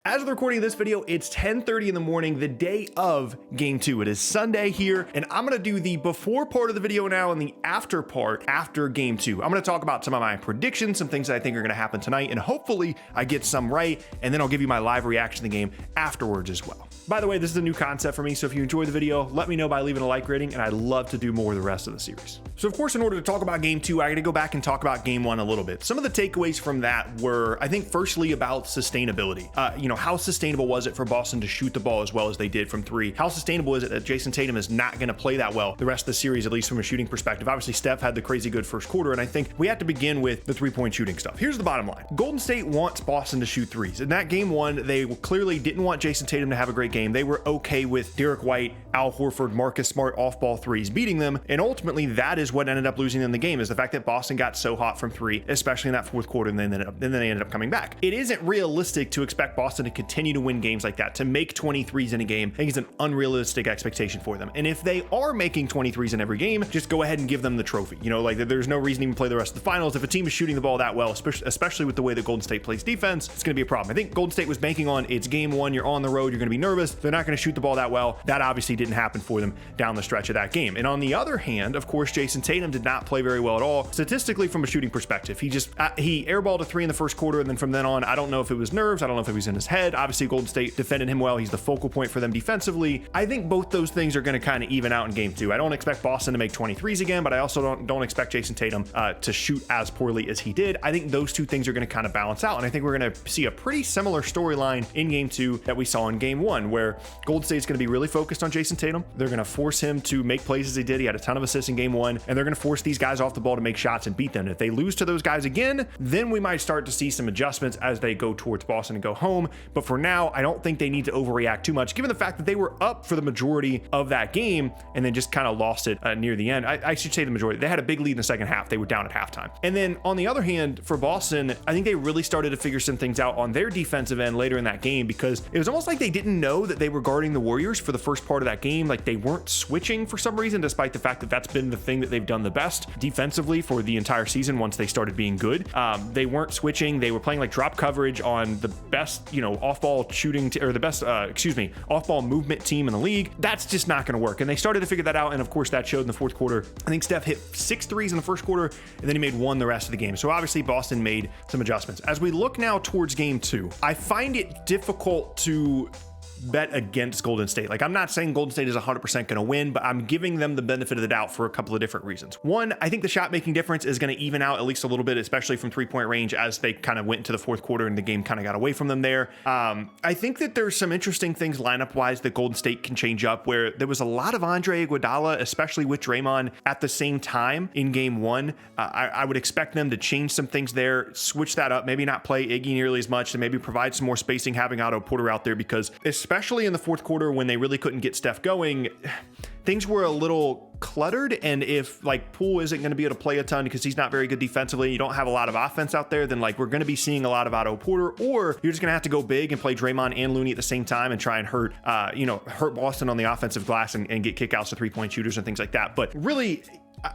As of the recording of this video, it's 10:30 in the morning, the day of game 2. It is Sunday here, and I'm going to do the before part of the video now and the after part after game 2. I'm going to talk about some of my predictions, some things that I think are going to happen tonight, and hopefully I get some right, and then I'll give you my live reaction to the game afterwards as well. By the way, this is a new concept for me, so if you enjoyed the video, let me know by leaving a like rating, and I'd love to do more of the rest of the series. So of course, in order to talk about game 2, I got to go back and talk about game 1 a little bit. Some of the takeaways from that were, I think, firstly about sustainability. How sustainable was it for Boston to shoot the ball as well as they did from 3? How sustainable is it that Jayson Tatum is not going to play that well the rest of the series, at least from a shooting perspective? Obviously, Steph had the crazy good first quarter, and I think we have to begin with the three-point shooting stuff. Here's the bottom line. Golden State wants Boston to shoot threes. In that game 1, they clearly didn't want Jayson Tatum to have a great game. They were okay with Derek White, Al Horford, Marcus Smart off-ball threes beating them, and ultimately that is what ended up losing them the game, is the fact that Boston got so hot from 3, especially in that fourth quarter, and then they ended up coming back. It isn't realistic to expect Boston to continue to win games like that, to make 23s in a game. I think it's an unrealistic expectation for them. And if they are making 23s in every game, just go ahead and give them the trophy. There's no reason to even play the rest of the finals. If a team is shooting the ball that well, especially with the way that Golden State plays defense, it's going to be a problem. I think Golden State was banking on, it's game 1, you're on the road, you're going to be nervous, they're not going to shoot the ball that well. That obviously didn't happen for them down the stretch of that game. And on the other hand, of course, Jayson Tatum did not play very well at all, statistically from a shooting perspective. He airballed a 3 in the first quarter, and then from then on, I don't know if it was nerves, I don't know if it was in his head. Obviously, Golden State defended him well. He's the focal point for them defensively. I think both those things are going to kind of even out in game 2. I don't expect Boston to make 23s again, but I also don't expect Jayson Tatum to shoot as poorly as he did. I think those two things are going to kind of balance out, and I think we're going to see a pretty similar storyline in game 2 that we saw in game 1, where Golden State's going to be really focused on Jayson Tatum. They're going to force him to make plays as he did. He had a ton of assists in game 1, and they're going to force these guys off the ball to make shots and beat them. And if they lose to those guys again, then we might start to see some adjustments as they go towards Boston and go home. But for now, I don't think they need to overreact too much, given the fact that they were up for the majority of that game and then just kind of lost it near the end. I should say the majority. They had a big lead in the second half. They were down at halftime. And then on the other hand, for Boston, I think they really started to figure some things out on their defensive end later in that game, because it was almost like they didn't know that they were guarding the Warriors for the first part of that game. Like, they weren't switching for some reason, despite the fact that that's been the thing that they've done the best defensively for the entire season once they started being good. They weren't switching. They were playing like drop coverage on the best, off-ball shooting, or the best, off-ball movement team in the league. That's just not going to work. And they started to figure that out. And of course, that showed in the fourth quarter. I think Steph hit 6 threes in the first quarter, and then he made 1 the rest of the game. So obviously Boston made some adjustments. As we look now towards game 2, I find it difficult to bet against Golden State. Like, I'm not saying Golden State is 100% going to win, but I'm giving them the benefit of the doubt for a couple of different reasons. One, I think the shot making difference is going to even out at least a little bit, especially from 3-point range, as they kind of went into the fourth quarter and the game kind of got away from them there. I think that there's some interesting things lineup wise that Golden State can change up, where there was a lot of Andre Iguodala, especially with Draymond at the same time in game 1. I would expect them to change some things there, switch that up, maybe not play Iggy nearly as much, and maybe provide some more spacing having Otto Porter out there, because especially in the fourth quarter when they really couldn't get Steph going, things were a little cluttered. And if like Poole isn't going to be able to play a ton because he's not very good defensively, you don't have a lot of offense out there, then like we're going to be seeing a lot of Otto Porter, or you're just going to have to go big and play Draymond and Looney at the same time and try and hurt Boston on the offensive glass and get kickouts to 3-point shooters and things like that. But really,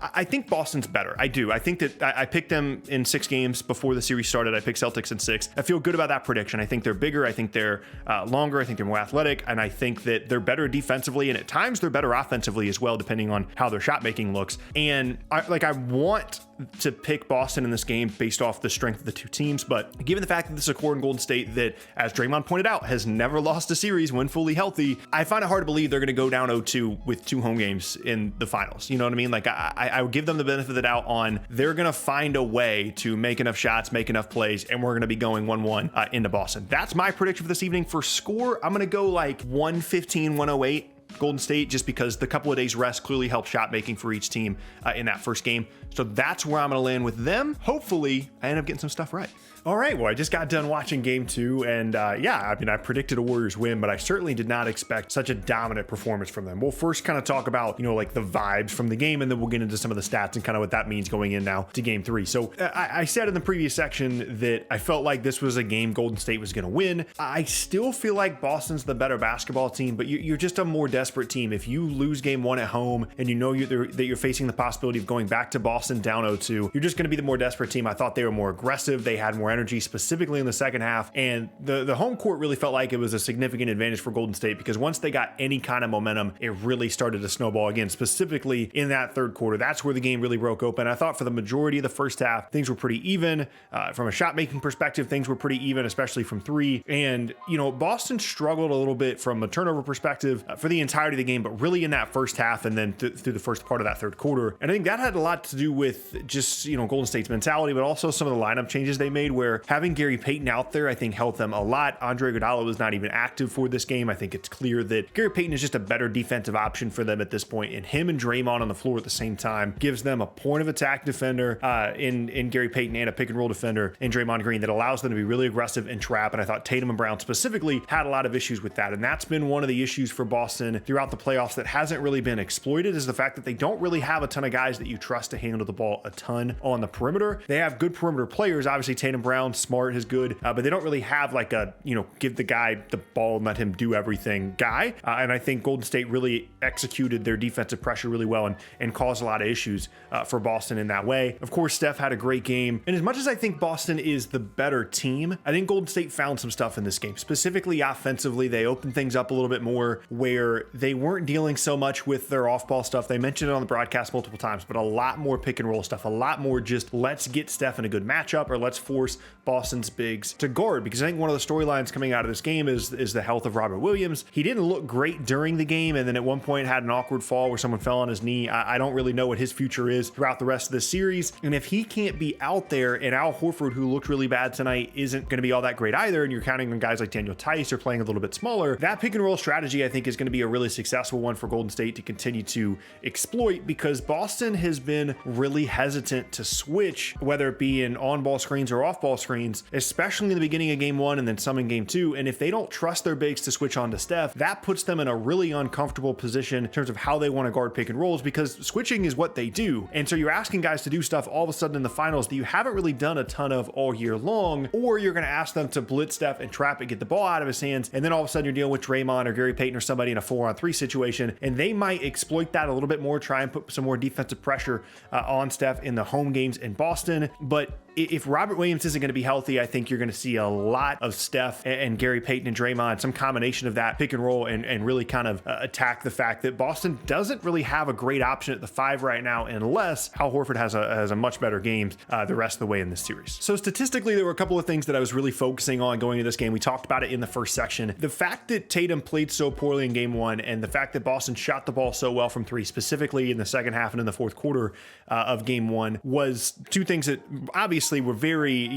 I think Boston's better. I do. I think that I picked them in 6 games before the series started. I picked Celtics in 6. I feel good about that prediction. I think they're bigger. I think they're longer. I think they're more athletic. And I think that they're better defensively. And at times they're better offensively as well, depending on how their shot making looks. And I want to pick Boston in this game based off the strength of the two teams. But given the fact that this is a core in Golden State that, as Draymond pointed out, has never lost a series when fully healthy, I find it hard to believe they're going to go down 0-2 with 2 home games in the finals. You know what I mean? Like, I would give them the benefit of the doubt on they're going to find a way to make enough shots, make enough plays, and we're going to be going 1-1 into Boston. That's my prediction for this evening. For score, I'm going to go like 115, 108. Golden State, just because the couple of days rest clearly helped shot making for each team in that first game. So that's where I'm going to land with them. Hopefully I end up getting some stuff right. All right, well, I just got done watching game 2, and I predicted a Warriors win, but I certainly did not expect such a dominant performance from them. We'll first kind of talk about, like the vibes from the game, and then we'll get into some of the stats and kind of what that means going in now to game 3. So I said in the previous section that I felt like this was a game Golden State was going to win. I still feel like Boston's the better basketball team, but you're just a more desperate desperate team. If you lose game 1 at home and you know that you're facing the possibility of going back to Boston down 0-2, you're just going to be the more desperate team. I thought they were more aggressive. They had more energy, specifically in the second half. And the home court really felt like it was a significant advantage for Golden State, because once they got any kind of momentum, it really started to snowball again, specifically in that third quarter. That's where the game really broke open. I thought for the majority of the first half, things were pretty even. From a shot making perspective, things were pretty even, especially from three. And, Boston struggled a little bit from a turnover perspective for the entirety of the game, but really in that first half and then through the first part of that third quarter. And I think that had a lot to do with just, Golden State's mentality, but also some of the lineup changes they made, where having Gary Payton out there, I think, helped them a lot. Andre Iguodala was not even active for this game. I think it's clear that Gary Payton is just a better defensive option for them at this point, and him and Draymond on the floor at the same time gives them a point of attack defender in Gary Payton and a pick and roll defender in Draymond Green that allows them to be really aggressive and trap. And I thought Tatum and Brown specifically had a lot of issues with that, and that's been one of the issues for Boston throughout the playoffs that hasn't really been exploited, is the fact that they don't really have a ton of guys that you trust to handle the ball a ton on the perimeter. They have good perimeter players, obviously Tatum, Brown, Smart is good, but they don't really have like a give the guy the ball and let him do everything guy. And I think Golden State really executed their defensive pressure really well and caused a lot of issues for Boston in that way. Of course, Steph had a great game, and as much as I think Boston is the better team, I think Golden State found some stuff in this game. Specifically offensively, they opened things up a little bit more, where they weren't dealing so much with their off-ball stuff. They mentioned it on the broadcast multiple times, but a lot more pick and roll stuff, a lot more just let's get Steph in a good matchup, or let's force Boston's bigs to guard. Because I think one of the storylines coming out of this game is the health of Robert Williams. He didn't look great during the game, and then at one point had an awkward fall where someone fell on his knee. I don't really know what his future is throughout the rest of the series, and if he can't be out there, and Al Horford, who looked really bad tonight, isn't going to be all that great either, and you're counting on guys like Daniel Tice or playing a little bit smaller, that pick and roll strategy I think is going to be a really successful one for Golden State to continue to exploit, because Boston has been really hesitant to switch, whether it be in on-ball screens or off-ball screens, especially in the beginning of game 1 and then some in game 2. And if they don't trust their bigs to switch on to Steph, that puts them in a really uncomfortable position in terms of how they want to guard pick and rolls, because switching is what they do. And so you're asking guys to do stuff all of a sudden in the finals that you haven't really done a ton of all year long, or you're going to ask them to blitz Steph and trap it, get the ball out of his hands, and then all of a sudden you're dealing with Draymond or Gary Payton or somebody in a 4-on-3 situation, and they might exploit that a little bit more, try and put some more defensive pressure on Steph in the home games in Boston. But if Robert Williams isn't going to be healthy, I think you're going to see a lot of Steph and Gary Payton and Draymond, some combination of that pick and roll, and really kind of attack the fact that Boston doesn't really have a great option at the 5 right now, unless Al Horford has a much better game the rest of the way in this series. So statistically, there were a couple of things that I was really focusing on going into this game. We talked about it in the first section. The fact that Tatum played so poorly in game 1, and the fact that Boston shot the ball so well from 3, specifically in the second half and in the fourth quarter of game 1, was two things that obviously were very,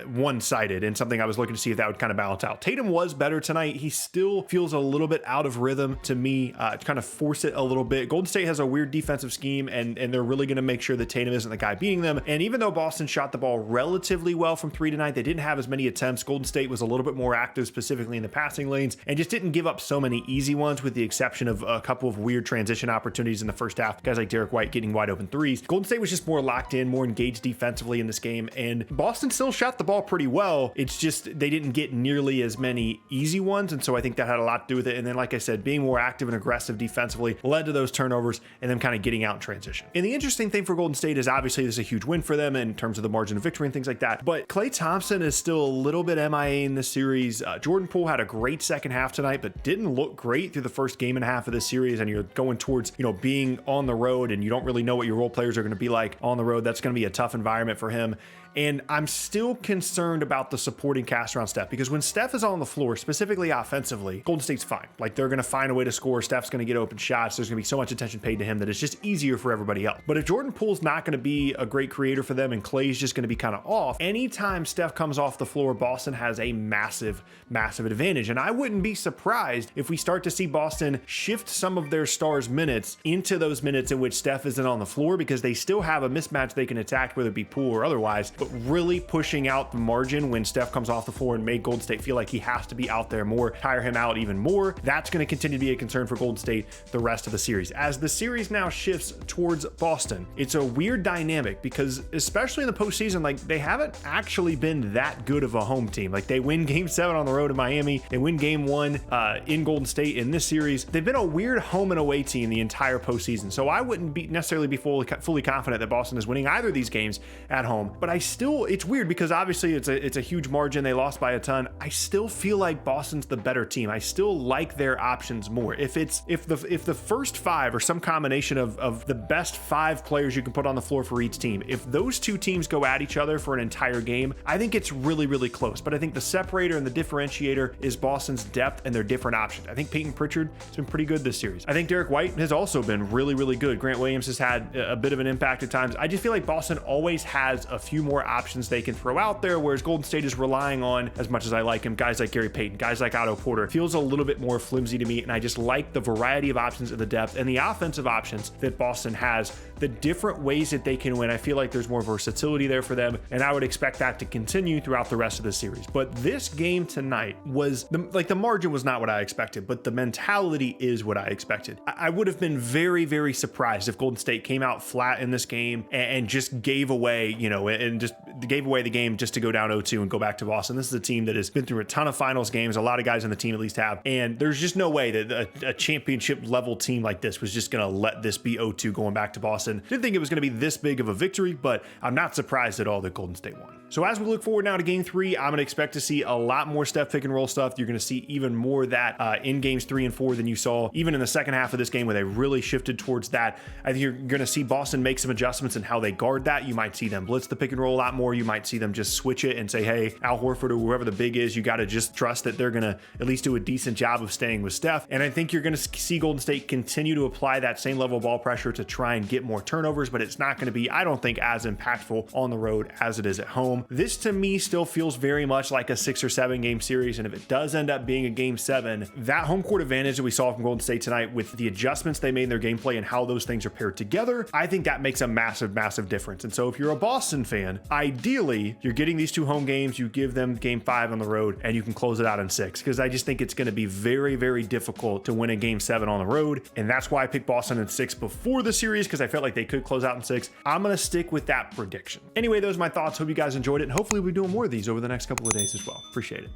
one-sided, and something I was looking to see if that would kind of balance out. Tatum was better tonight. He still feels a little bit out of rhythm to me, to kind of force it a little bit. Golden State has a weird defensive scheme, and they're really going to make sure that Tatum isn't the guy beating them. And even though Boston shot the ball relatively well from 3 tonight, they didn't have as many attempts. Golden State was a little bit more active, specifically in the passing lanes, and just didn't give up so many easy ones, with the exception of a couple of weird transition opportunities in the first half. Guys like Derek White getting wide open threes. Golden State was just more locked in, more engaged defensively in this game, and Boston still shot the ball pretty well. It's just they didn't get nearly as many easy ones, and so I think that had a lot to do with it. And then, like I said, being more active and aggressive defensively led to those turnovers and them kind of getting out in transition. And the interesting thing for Golden State is obviously this is a huge win for them in terms of the margin of victory and things like that, but Klay Thompson is still a little bit MIA in this series. Jordan Poole had a great second half tonight, but didn't look great through the first game and a half of this series. And you're going towards, being on the road, and you don't really know what your role players are going to be like on the road. That's going to be a tough environment for him. And I'm still concerned about the supporting cast around Steph, because when Steph is on the floor, specifically offensively, Golden State's fine. Like, they're going to find a way to score. Steph's going to get open shots. There's going to be so much attention paid to him that it's just easier for everybody else. But if Jordan Poole's not going to be a great creator for them, and Klay's just going to be kind of off, anytime Steph comes off the floor, Boston has a massive advantage. And I wouldn't be surprised if we start to see Boston shift some of their stars' minutes into those minutes in which Steph isn't on the floor, because they still have a mismatch they can attack, whether it be Poole or otherwise. but really pushing out the margin when Steph comes off the floor and make Golden State feel like he has to be out there more, tire him out even more. That's going to continue to be a concern for Golden State the rest of the series. As the series now shifts towards Boston, it's a weird dynamic because especially in the postseason, like they haven't actually been that good of a home team. Like they win game 7 on the road in Miami, they win game 1 in Golden State in this series. They've been a weird home and away team the entire postseason. So I wouldn't necessarily be fully confident that Boston is winning either of these games at home, but it's weird because obviously it's a huge margin. They lost by a ton. I still feel like Boston's the better team. I still like their options more. If the first 5 or some combination of the best 5 players you can put on the floor for each team, if those two teams go at each other for an entire game, I think it's really, really close. But I think the separator and the differentiator is Boston's depth and their different options. I think Peyton Pritchard has been pretty good this series. I think Derek White has also been really, really good. Grant Williams has had a bit of an impact at times. I just feel like Boston always has a few more options they can throw out there, whereas Golden State is relying on, as much as I like him, guys like Gary Payton, guys like Otto Porter. Feels a little bit more flimsy to me, and I just like the variety of options and the depth and the offensive options that Boston has, the different ways that they can win. I feel like there's more versatility there for them, and I would expect that to continue throughout the rest of the series. But this game tonight was, the margin was not what I expected, but the mentality is what I expected. I would have been very, very surprised if Golden State came out flat in this game and just gave away, and just gave away the game just to go down 0-2 and go back to Boston. This is a team that has been through a ton of finals games. A lot of guys on the team at least have, and there's just no way that a championship level team like this was just going to let this be 0-2 going back to Boston. Didn't think it was going to be this big of a victory, but I'm not surprised at all that Golden State won. So as we look forward now to game 3, I'm going to expect to see a lot more Steph pick and roll stuff. You're going to see even more of that in games 3 and 4 than you saw even in the second half of this game, where they really shifted towards that. I think you're going to see Boston make some adjustments in how they guard that. You might see them blitz the pick and roll a lot more. You might see them just switch it and say, hey, Al Horford or whoever the big is, you got to just trust that they're going to at least do a decent job of staying with Steph. And I think you're going to see Golden State continue to apply that same level of ball pressure to try and get more turnovers, but it's not going to be, I don't think, as impactful on the road as it is at home. This to me still feels very much like a 6 or 7 game series, and if it does end up being a game 7, that home court advantage that we saw from Golden State tonight with the adjustments they made in their gameplay and how those things are paired together, I think that makes a massive, massive difference. And so if you're a Boston fan, ideally you're getting these 2 home games, you give them game 5 on the road, and you can close it out in 6, because I just think it's going to be very, very difficult to win a game 7 on the road, and that's why I picked Boston in 6 before the series, because I felt like they could close out in 6. I'm going to stick with that prediction. Anyway, those are my thoughts. Hope you guys enjoyed it, and hopefully we'll be doing more of these over the next couple of days as well. Appreciate it.